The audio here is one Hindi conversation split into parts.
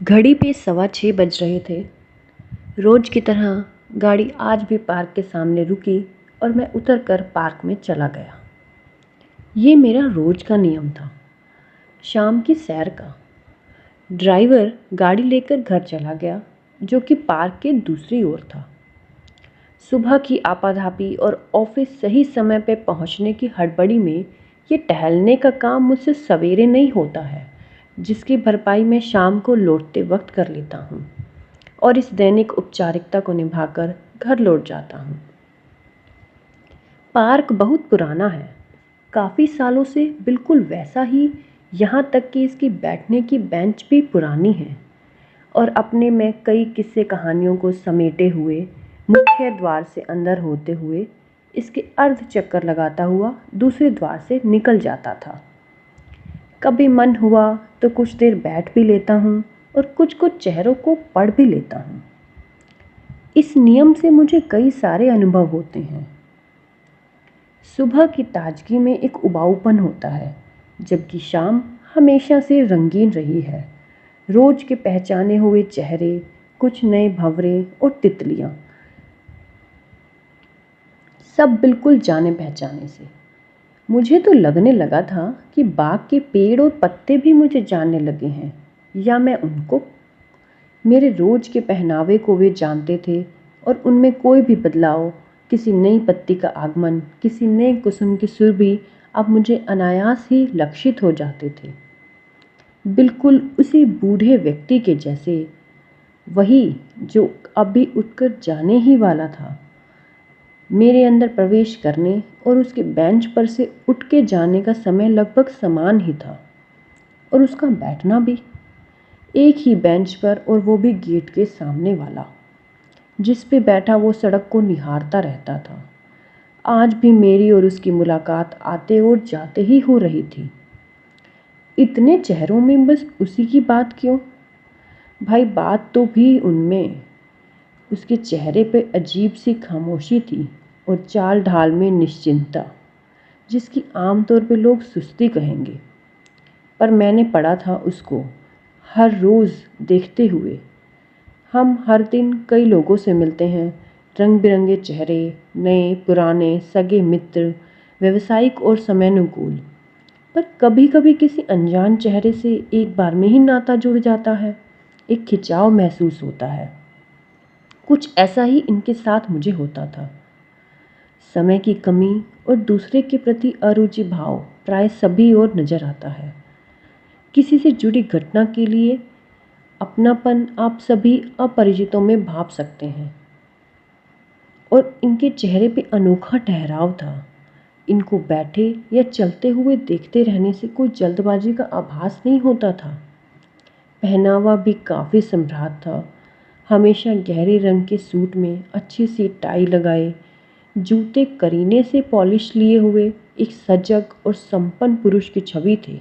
घड़ी पे 6:15 बज रहे थे। रोज की तरह गाड़ी आज भी पार्क के सामने रुकी और मैं उतरकर पार्क में चला गया। ये मेरा रोज का नियम था, शाम की सैर का। ड्राइवर गाड़ी लेकर घर चला गया, जो कि पार्क के दूसरी ओर था। सुबह की आपाधापी और ऑफिस सही समय पर पहुंचने की हड़बड़ी में ये टहलने का काम मुझसे सवेरे नहीं होता है, जिसकी भरपाई मैं शाम को लौटते वक्त कर लेता हूँ और इस दैनिक औपचारिकता को निभाकर घर लौट जाता हूँ। पार्क बहुत पुराना है, काफ़ी सालों से बिल्कुल वैसा ही, यहाँ तक कि इसकी बैठने की बेंच भी पुरानी है और अपने में कई किस्से कहानियों को समेटे हुए मुख्य द्वार से अंदर होते हुए इसके अर्ध चक्कर लगाता हुआ दूसरे द्वार से निकल जाता था। कभी मन हुआ तो कुछ देर बैठ भी लेता हूँ और कुछ कुछ चेहरों को पढ़ भी लेता हूँ। इस नियम से मुझे कई सारे अनुभव होते हैं। सुबह की ताजगी में एक उबाऊपन होता है, जबकि शाम हमेशा से रंगीन रही है। रोज के पहचाने हुए चेहरे, कुछ नए भंवरे और तितलियाँ, सब बिल्कुल जाने पहचाने से। मुझे तो लगने लगा था कि बाग के पेड़ और पत्ते भी मुझे जानने लगे हैं, या मैं उनको। मेरे रोज के पहनावे को वे जानते थे और उनमें कोई भी बदलाव, किसी नई पत्ती का आगमन, किसी नए कुसुम की सुरभि अब मुझे अनायास ही लक्षित हो जाते थे। बिल्कुल उसी बूढ़े व्यक्ति के जैसे, वही जो अभी उठकर जाने ही वाला था। मेरे अंदर प्रवेश करने और उसके बेंच पर से उठ के जाने का समय लगभग समान ही था, और उसका बैठना भी एक ही बेंच पर, और वो भी गेट के सामने वाला, जिस पे बैठा वो सड़क को निहारता रहता था। आज भी मेरी और उसकी मुलाकात आते और जाते ही हो रही थी। इतने चेहरों में बस उसी की बात क्यों? भाई, बात तो भी उनमें। उसके चेहरे पे अजीब सी खामोशी थी और चाल ढाल में निश्चिंतता, जिसकी आमतौर पे लोग सुस्ती कहेंगे, पर मैंने पढ़ा था उसको हर रोज़ देखते हुए। हम हर दिन कई लोगों से मिलते हैं, रंग बिरंगे चेहरे, नए पुराने, सगे मित्र, व्यवसायिक और समयानुकूल, पर कभी कभी किसी अनजान चेहरे से एक बार में ही नाता जुड़ जाता है। एक खिंचाव महसूस होता है। कुछ ऐसा ही इनके साथ मुझे होता था। समय की कमी और दूसरे के प्रति अरुचि भाव प्राय सभी ओर नजर आता है। किसी से जुड़ी घटना के लिए अपनापन आप सभी अपरिचितों में भाप सकते हैं, और इनके चेहरे पे अनोखा ठहराव था। इनको बैठे या चलते हुए देखते रहने से कोई जल्दबाजी का आभास नहीं होता था। पहनावा भी काफ़ी सम्राट था। हमेशा गहरे रंग के सूट में अच्छी सी टाई लगाए, जूते करीने से पॉलिश लिए हुए एक सजग और संपन्न पुरुष की छवि थी।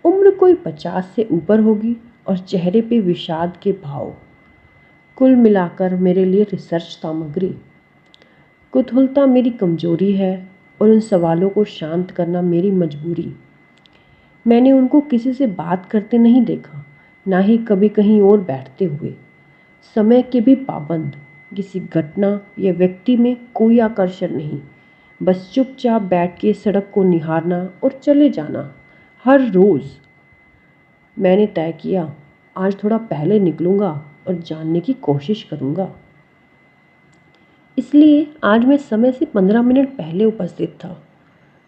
उम्र कोई 50 से ऊपर होगी और चेहरे पे विषाद के भाव। कुल मिलाकर मेरे लिए रिसर्च सामग्री। कुतूहलता मेरी कमजोरी है और उन सवालों को शांत करना मेरी मजबूरी। मैंने उनको किसी से बात करते नहीं देखा, ना ही कभी कहीं और बैठते हुए। समय के भी पाबंद, किसी घटना या व्यक्ति में कोई आकर्षण नहीं, बस चुपचाप बैठ के सड़क को निहारना और चले जाना। हर रोज़ मैंने तय किया, आज थोड़ा पहले निकलूँगा और जानने की कोशिश करूँगा। इसलिए आज मैं समय से 15 मिनट पहले उपस्थित था।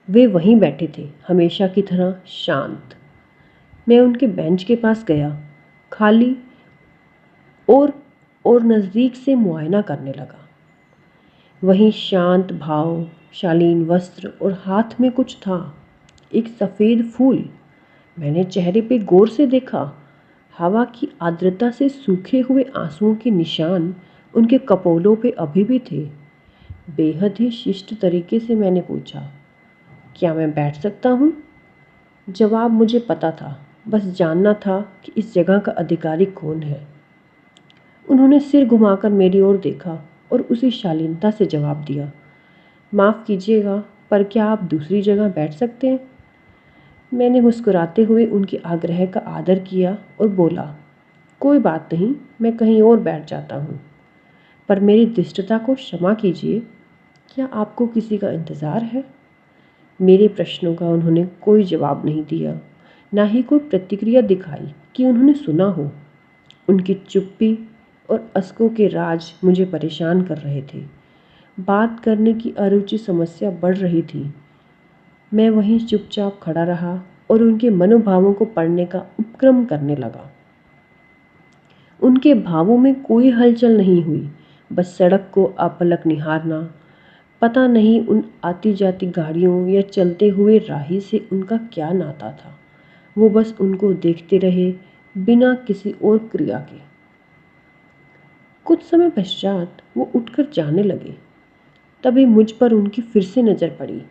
वे वहीं बैठे थे, हमेशा की तरह शांत। मैं उनके बेंच के पास गया, खाली और नज़दीक से मुआयना करने लगा। वहीं शांत भाव, शालीन वस्त्र और हाथ में कुछ था, एक सफ़ेद फूल। मैंने चेहरे पे गौर से देखा। हवा की आर्द्रता से सूखे हुए आंसुओं के निशान उनके कपोलों पे अभी भी थे। बेहद ही शिष्ट तरीके से मैंने पूछा, क्या मैं बैठ सकता हूँ? जवाब मुझे पता था, बस जानना था कि इस जगह का अधिकारी कौन है। उन्होंने सिर घुमाकर मेरी ओर देखा और उसी शालीनता से जवाब दिया, माफ़ कीजिएगा, पर क्या आप दूसरी जगह बैठ सकते हैं? मैंने मुस्कुराते हुए उनके आग्रह का आदर किया और बोला, कोई बात नहीं, मैं कहीं और बैठ जाता हूँ। पर मेरी धृष्टता को क्षमा कीजिए, क्या आपको किसी का इंतज़ार है? मेरे प्रश्नों का उन्होंने कोई जवाब नहीं दिया, ना ही कोई प्रतिक्रिया दिखाई कि उन्होंने सुना हो। उनकी चुप्पी और अश्कों के राज मुझे परेशान कर रहे थे। बात करने की अरुचि समस्या बढ़ रही थी। मैं वहीं चुपचाप खड़ा रहा और उनके मनोभावों को पढ़ने का उपक्रम करने लगा। उनके भावों में कोई हलचल नहीं हुई, बस सड़क को अपलक निहारना। पता नहीं उन आती जाती गाड़ियों या चलते हुए राही से उनका क्या नाता था। वो बस उनको देखते रहे, बिना किसी और क्रिया के। कुछ समय पश्चात वो उठकर जाने लगे। तभी मुझ पर उनकी फिर से नज़र पड़ी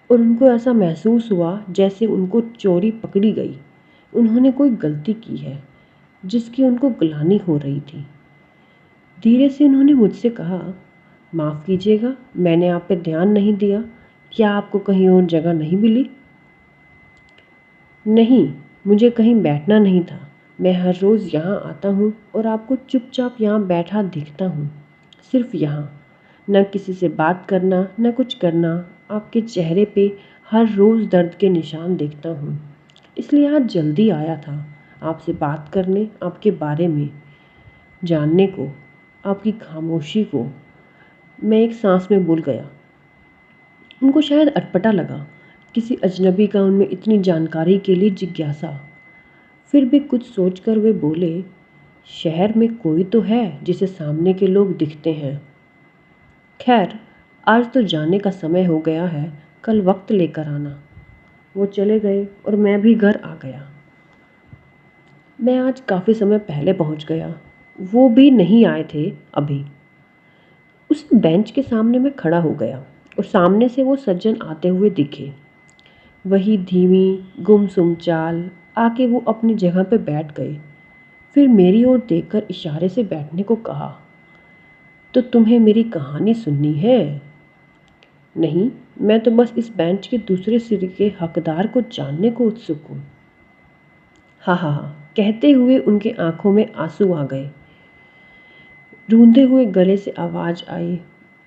और उनको ऐसा महसूस हुआ जैसे उनको चोरी पकड़ी गई। उन्होंने कोई गलती की है जिसकी उनको ग्लानि हो रही थी। धीरे से उन्होंने मुझसे कहा, माफ़ कीजिएगा, मैंने आप पे ध्यान नहीं दिया। क्या आपको कहीं और जगह नहीं मिली? नहीं, मुझे कहीं बैठना नहीं था। मैं हर रोज़ यहाँ आता हूँ और आपको चुपचाप यहाँ बैठा दिखता हूँ। सिर्फ यहाँ। न किसी से बात करना, न कुछ करना। आपके चेहरे पे हर रोज़ दर्द के निशान देखता हूँ। इसलिए आज जल्दी आया था, आपसे बात करने, आपके बारे में जानने को। आपकी खामोशी को मैं एक सांस में भूल गया। उनको शायद अटपटा लगा, किसी अजनबी का उनमें इतनी जानकारी के लिए जिज्ञासा। फिर भी कुछ सोचकर वे बोले, शहर में कोई तो है जिसे सामने के लोग दिखते हैं। खैर, आज तो जाने का समय हो गया है, कल वक्त लेकर आना। वो चले गए और मैं भी घर आ गया। मैं आज काफ़ी समय पहले पहुंच गया। वो भी नहीं आए थे अभी। उस बेंच के सामने मैं खड़ा हो गया और सामने से वो सज्जन आते हुए दिखे। वही धीमी गुमसुम चाल। आके वो अपनी जगह पे बैठ गए। फिर मेरी ओर देखकर इशारे से बैठने को कहा। तो तुम्हें मेरी कहानी सुननी है? नहीं, मैं तो बस इस बेंच के दूसरे सिरे के हकदार को जानने को उत्सुक हूँ। हाँ हाँ हाँ, कहते हुए उनके आंखों में आंसू आ गए। रूंधे हुए गले से आवाज़ आई,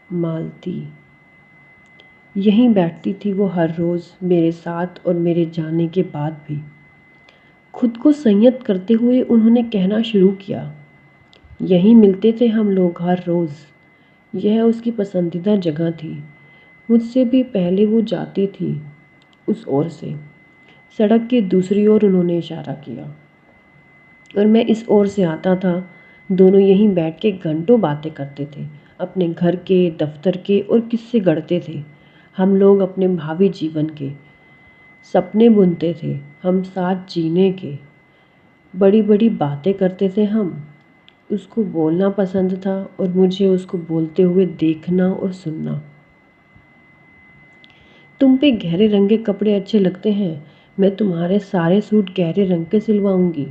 मालती। यहीं बैठती थी वो हर रोज़ मेरे साथ और मेरे जाने के बाद भी। खुद को संयत करते हुए उन्होंने कहना शुरू किया, यहीं मिलते थे हम लोग हर रोज़। यह उसकी पसंदीदा जगह थी। मुझसे भी पहले वो जाती थी उस ओर से। सड़क के दूसरी ओर उन्होंने इशारा किया और मैं इस ओर से आता था। दोनों यहीं बैठ के घंटों बातें करते थे, अपने घर के, दफ्तर के, और किस्से गढ़ते थे। हम लोग अपने भावी जीवन के सपने बुनते थे, हम साथ जीने के। बड़ी बड़ी बातें करते थे हम। उसको बोलना पसंद था और मुझे उसको बोलते हुए देखना और सुनना। तुम पे गहरे रंग के कपड़े अच्छे लगते हैं, मैं तुम्हारे सारे सूट गहरे रंग के सिलवाऊंगी।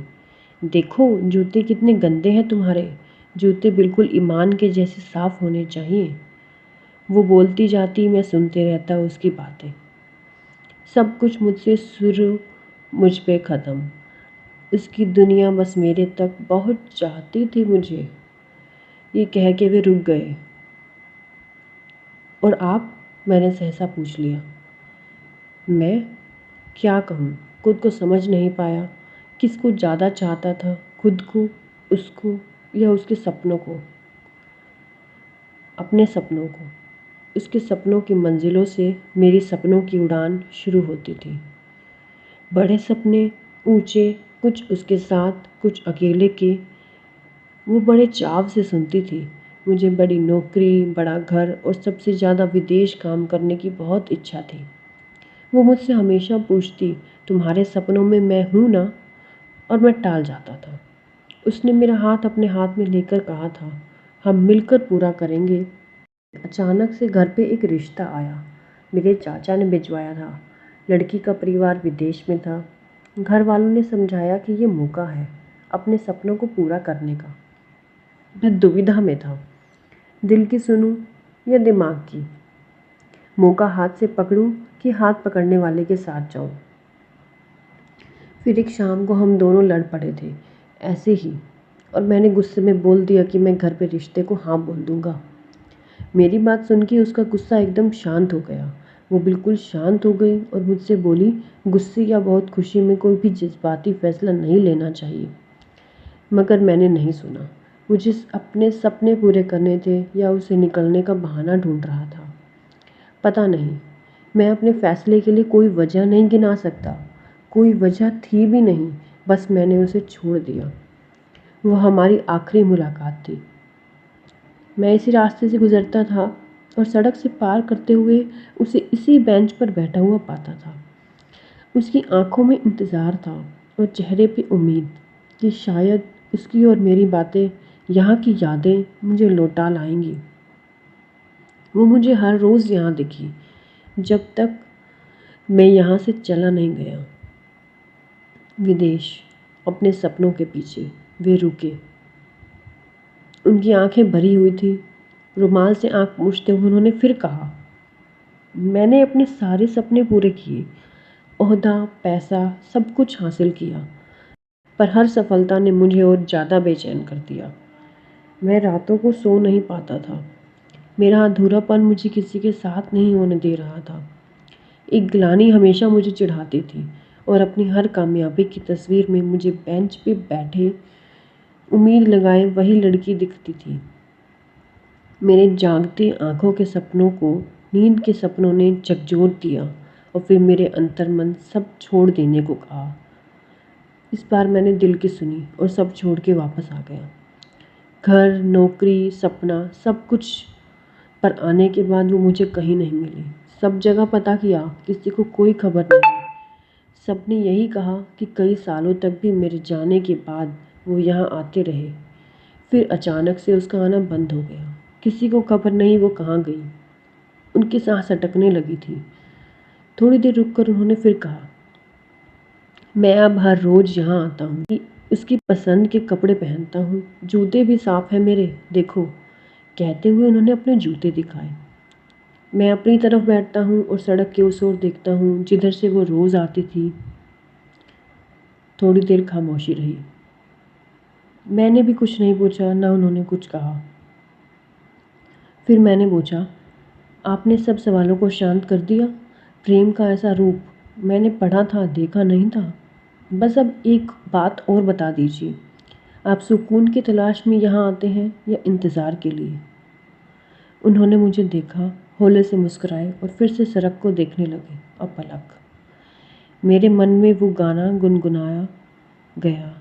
देखो जूते कितने गंदे हैं तुम्हारे, जूते बिल्कुल ईमान के जैसे साफ होने चाहिए। वो बोलती जाती, मैं सुनते रहता उसकी बातें। सब कुछ मुझसे शुरू, मुझ पे ख़त्म। उसकी दुनिया बस मेरे तक बहुत चाहती थी मुझे। ये कह के वे रुक गए। और आप? मैंने सहसा पूछ लिया। मैं क्या कहूँ, खुद को समझ नहीं पाया। किसको ज़्यादा चाहता था, खुद को, उसको, या उसके सपनों को? अपने सपनों को। उसके सपनों की मंजिलों से मेरी सपनों की उड़ान शुरू होती थी। बड़े सपने, ऊंचे, कुछ उसके साथ, कुछ अकेले के। वो बड़े चाव से सुनती थी। मुझे बड़ी नौकरी, बड़ा घर और सबसे ज़्यादा विदेश काम करने की बहुत इच्छा थी। वो मुझसे हमेशा पूछती, तुम्हारे सपनों में मैं हूँ ना? और मैं टाल जाता था। उसने मेरा हाथ अपने हाथ में लेकर कहा था, हम मिलकर पूरा करेंगे। अचानक से घर पे एक रिश्ता आया। मेरे चाचा ने भिजवाया था। लड़की का परिवार विदेश में था। घर वालों ने समझाया कि ये मौका है अपने सपनों को पूरा करने का। मैं दुविधा में था, दिल की सुनूं या दिमाग की। मौका हाथ से पकड़ूं कि हाथ पकड़ने वाले के साथ जाऊं। फिर एक शाम को हम दोनों लड़ पड़े थे। ऐसे ही। और मैंने गुस्से में बोल दिया कि मैं घर पे रिश्ते को हाँ बोल दूँगा। मेरी बात सुन के उसका गुस्सा एकदम शांत हो गया। वो बिल्कुल शांत हो गई और मुझसे बोली, गुस्से या बहुत खुशी में कोई भी जज़्बाती फ़ैसला नहीं लेना चाहिए। मगर मैंने नहीं सुना। मुझे अपने सपने पूरे करने थे या उसे निकलने का बहाना ढूँढ रहा था। पता नहीं, मैं अपने फ़ैसले के लिए कोई वजह नहीं गिना सकता। कोई वजह थी भी नहीं, बस मैंने उसे छोड़ दिया। वो हमारी आखिरी मुलाकात थी। मैं इसी रास्ते से गुज़रता था और सड़क से पार करते हुए उसे इसी बेंच पर बैठा हुआ पाता था। उसकी आँखों में इंतज़ार था और चेहरे पे उम्मीद कि शायद उसकी और मेरी बातें, यहाँ की यादें मुझे लौटा लाएँगी। वो मुझे हर रोज़ यहाँ दिखी, जब तक मैं यहाँ से चला नहीं गया। विदेश, अपने सपनों के पीछे वे रुके। उनकी आँखें भरी हुई थी। रुमाल से आँख पोंछते हुए उन्होंने फिर कहा, मैंने अपने सारे सपने पूरे किए, ओहदा, पैसा सब कुछ हासिल किया, पर हर सफलता ने मुझे और ज़्यादा बेचैन कर दिया। मैं रातों को सो नहीं पाता था। मेरा अधूरापन मुझे किसी के साथ नहीं होने दे रहा था। एक ग्लानि हमेशा मुझे चिढ़ाती थी और अपनी हर कामयाबी की तस्वीर में मुझे बेंच पे बैठे उम्मीद लगाए वही लड़की दिखती थी। मेरे जागते आँखों के सपनों को नींद के सपनों ने झकझोर दिया और फिर मेरे अंतर्मन सब छोड़ देने को कहा। इस बार मैंने दिल की सुनी और सब छोड़ के वापस आ गया। घर, नौकरी, सपना सब कुछ, पर आने के बाद वो मुझे कहीं नहीं मिली। सब जगह पता किया, किसी को कोई खबर नहीं। सबने यही कहा कि कई सालों तक भी मेरे जाने के बाद वो यहाँ आते रहे। फिर अचानक से उसका आना बंद हो गया। किसी को खबर नहीं वो कहाँ गई। उनकी सांस अटकने लगी थी। थोड़ी देर रुककर उन्होंने फिर कहा, मैं अब हर रोज़ यहाँ आता हूँ, उसकी पसंद के कपड़े पहनता हूँ, जूते भी साफ़ हैं मेरे, देखो। कहते हुए उन्होंने अपने जूते दिखाए। मैं अपनी तरफ बैठता हूँ और सड़क की उस ओर देखता हूँ जिधर से वो रोज़ आती थी। थोड़ी देर खामोशी रही। मैंने भी कुछ नहीं पूछा, ना उन्होंने कुछ कहा। फिर मैंने पूछा, आपने सब सवालों को शांत कर दिया? प्रेम का ऐसा रूप मैंने पढ़ा था, देखा नहीं था। बस अब एक बात और बता दीजिए, आप सुकून की तलाश में यहाँ आते हैं या इंतज़ार के लिए? उन्होंने मुझे देखा, हौले से मुस्कुराए और फिर से सड़क को देखने लगे। अपलक। मेरे मन में वो गाना गुनगुनाया गया,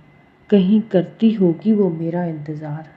कहीं करती होगी वो मेरा इंतज़ार।